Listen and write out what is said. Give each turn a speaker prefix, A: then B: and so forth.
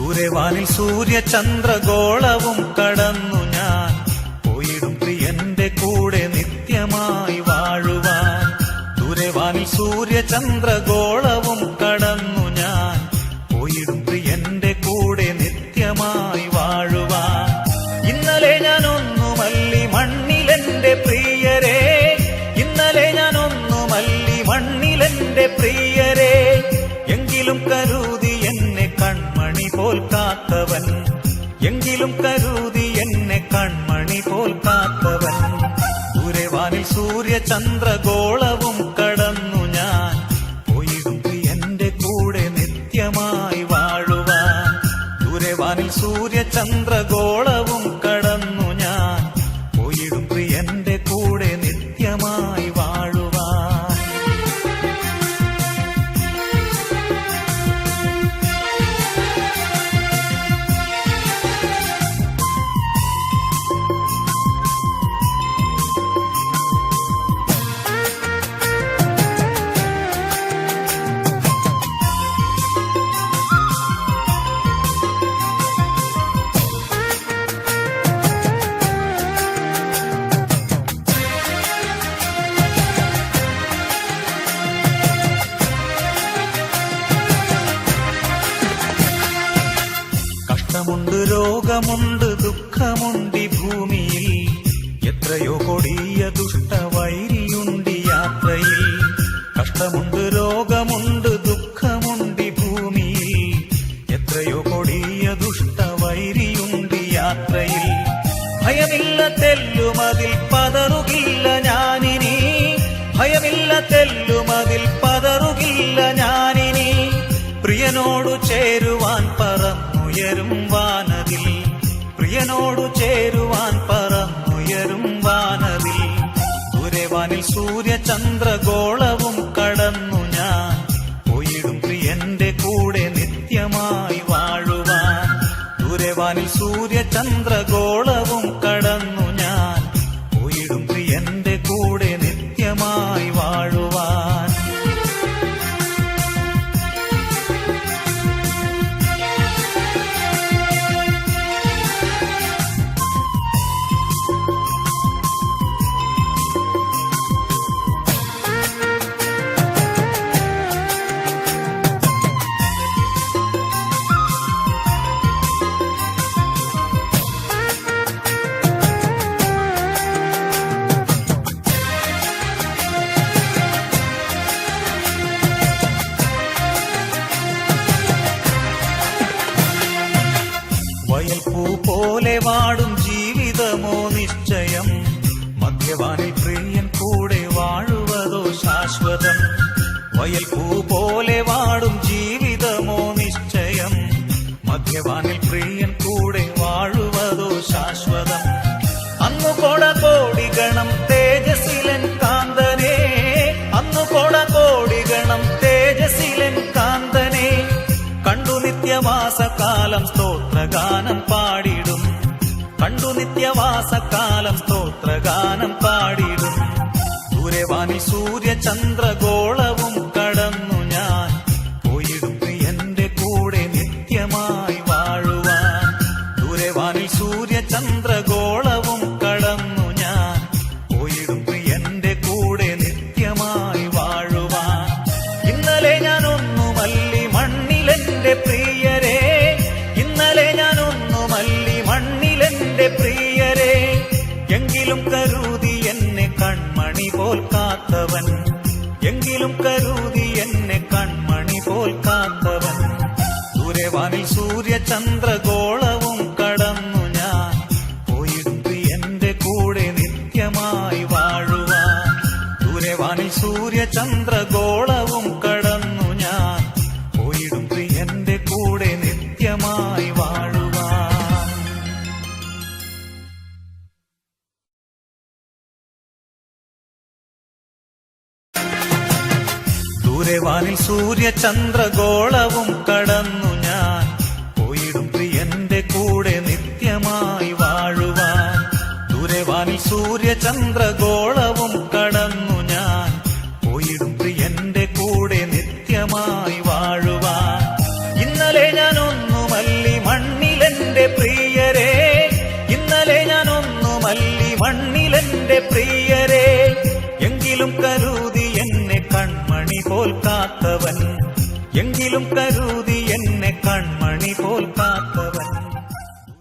A: ദൂരെവാനിൽ സൂര്യചന്ദ്രഗോളവും കടന്നു ഞാൻ പോയിടും പ്രിയന്റെ കൂടെ നിത്യമായി വാഴുവാൻ. ദൂരെവാനിൽ സൂര്യചന്ദ്രഗോളവും കടന്നു ഞാൻ പോയിടും പ്രിയന്റെ കൂടെ നിത്യമായി വാഴുവാൻ. ഇന്നലെ ഞാനൊന്നുമല്ലി മണ്ണിലെന്റെ പ്രിയരെ, ഇന്നലെ ഞാനൊന്നുമല്ലി മണ്ണിലെന്റെ പ്രിയരെ, എങ്കിലും കരുതി എന്നെ കൺമണി പോൽ കാത്തവൻ, എങ്കിലും കരുതി എന്നെ കൺമണി പോൽ കാത്തവൻ. ദൂരെവാനിൽ സൂര്യചന്ദ്രഗോളവും കടന്നു ഞാൻ പോയിടും പ്രിയന്റെ കൂടെ നിത്യമായി വാഴുവാൻ. ദൂരെവാനിൽ സൂര്യചന്ദ്രഗോളവും കടന്നു ഞാൻ പോയിടും പ്രിയന്റെ കൂടെ നിത്യമായി വാഴുവാൻ. കഷ്ടമുണ്ട്, രോഗമുണ്ട്, ദുഃഖമുണ്ട് ഭൂമിയിൽ, എത്രയോ കൊടിയ ദുഷ്ടവൈരിയുണ്ട് യാത്രയിൽ. കഷ്ടമുണ്ട്, രോഗമുണ്ട്, ദുഃഖമുണ്ട് ഭൂമിയിൽ, എത്രയോ കൊടിയ ദുഷ്ടവൈരിയുണ്ട് യാത്രയിൽ. ഭയമില്ല തെല്ലുമതിൽ പതറുകില്ല ഞാനിനി, ഭയമില്ല തെല്ലുമതിൽ പതറുകില്ല ഞാനിനി. പ്രിയനോടു ചേരുവാൻ പറന്നുയരും വാനതിൽ, പ്രിയനോടു ചേരുവാൻ പറന്നുയരും വാനതിൽ. ദൂരെവാനിൽ സൂര്യചന്ദ്രഗോളവും കടന്നു ഞാൻ പോയിടും പ്രിയന്റെ കൂടെ നിത്യമായി വാഴുവാൻ. ദൂരെവാനിൽ സൂര്യചന്ദ്രഗോളവും കടന്നു ഞാൻ പോയിടും പ്രിയന്റെ കൂടെ നിത്യമായി വാഴുവാൻ. വയൽപ്പൂ പോലെ വാടും ജീവിതമോ നിശ്ചയം, മധ്യവാനിൽ പ്രിയൻ കൂടെ വാഴുവതോ ശാശ്വതം. വയൽപ്പൂ പോലെ വാടും ജീവിതമോ നിശ്ചയം, മധ്യവാനിൽ പ്രിയൻ കൂടെ വാഴുവതോ ശാശ്വതം. അന്നു കൊട കോടി ഗണം തേജസ്സിലൻ കാന്തനെ, അന്നു കൊട കോടി ഗണം തേജസ്സിലൻ കാന്തനെ, കണ്ടു നിത്യവാസകാലം സ്തോത്രഗാനം പാടിടും, കണ്ടു നിത്യവാസകാലം സ്തോത്രഗാനം പാടിടും. ദൂരെവാനിൽ സൂര്യചന്ദ്രഗോളവും കടന്നു ഞാൻ പോയിടും പ്രിയന്റെ കൂടെ നിത്യമായി വാഴുവാൻ. ദൂരെവാനിൽ സൂര്യചന്ദ്രഗോളവും കടന്നു ഞാൻ പോയിടും പ്രിയന്റെ കൂടെ നിത്യമായി വാഴുവാൻ. ഇന്നലെ ഞാനൊന്നുമല്ലി മണ്ണിലെന്റെ പ്രിയരെ, ഇന്നലെ ഞാനൊന്നുമല്ലി മണ്ണിലെന്റെ പ്രിയരെ, എങ്കിലും കരുതി എന്നെ കൺമണി പോൽ കാത്തവൻ, എങ്കിലും കരുതി എന്നെ കൺമണി പോൽ കാത്തവൻ. ദൂരെവാനിൽ സൂര്യചന്ദ്രഗോളവും കടന്നു ഞാൻ പോയിടും പ്രിയന്റെ കൂടെ നിത്യമായി വാഴുവാൻ. ദൂരെവാനിൽ സൂര്യചന്ദ്രഗോളവും കടന്നു ഞാൻ പോയിടും പ്രിയന്റെ കൂടെ നിത്യമായി വാഴുവാൻ. ദൂരെവാനിൽ സൂര്യചന്ദ്രഗോളവും കടന്നു ഞാൻ പോയിടും പ്രിയന്റെ കൂടെ നിത്യമായി വാഴുവാൻ. ദൂരെവാനിൽ സൂര്യചന്ദ്രഗോളവും കടന്നു ഞാൻ പോയിടും പ്രിയന്റെ കൂടെ നിത്യമായി വാഴുവാൻ. ഇന്നലെ ഞാനൊന്നുമല്ലി എങ്കിലും കരുതി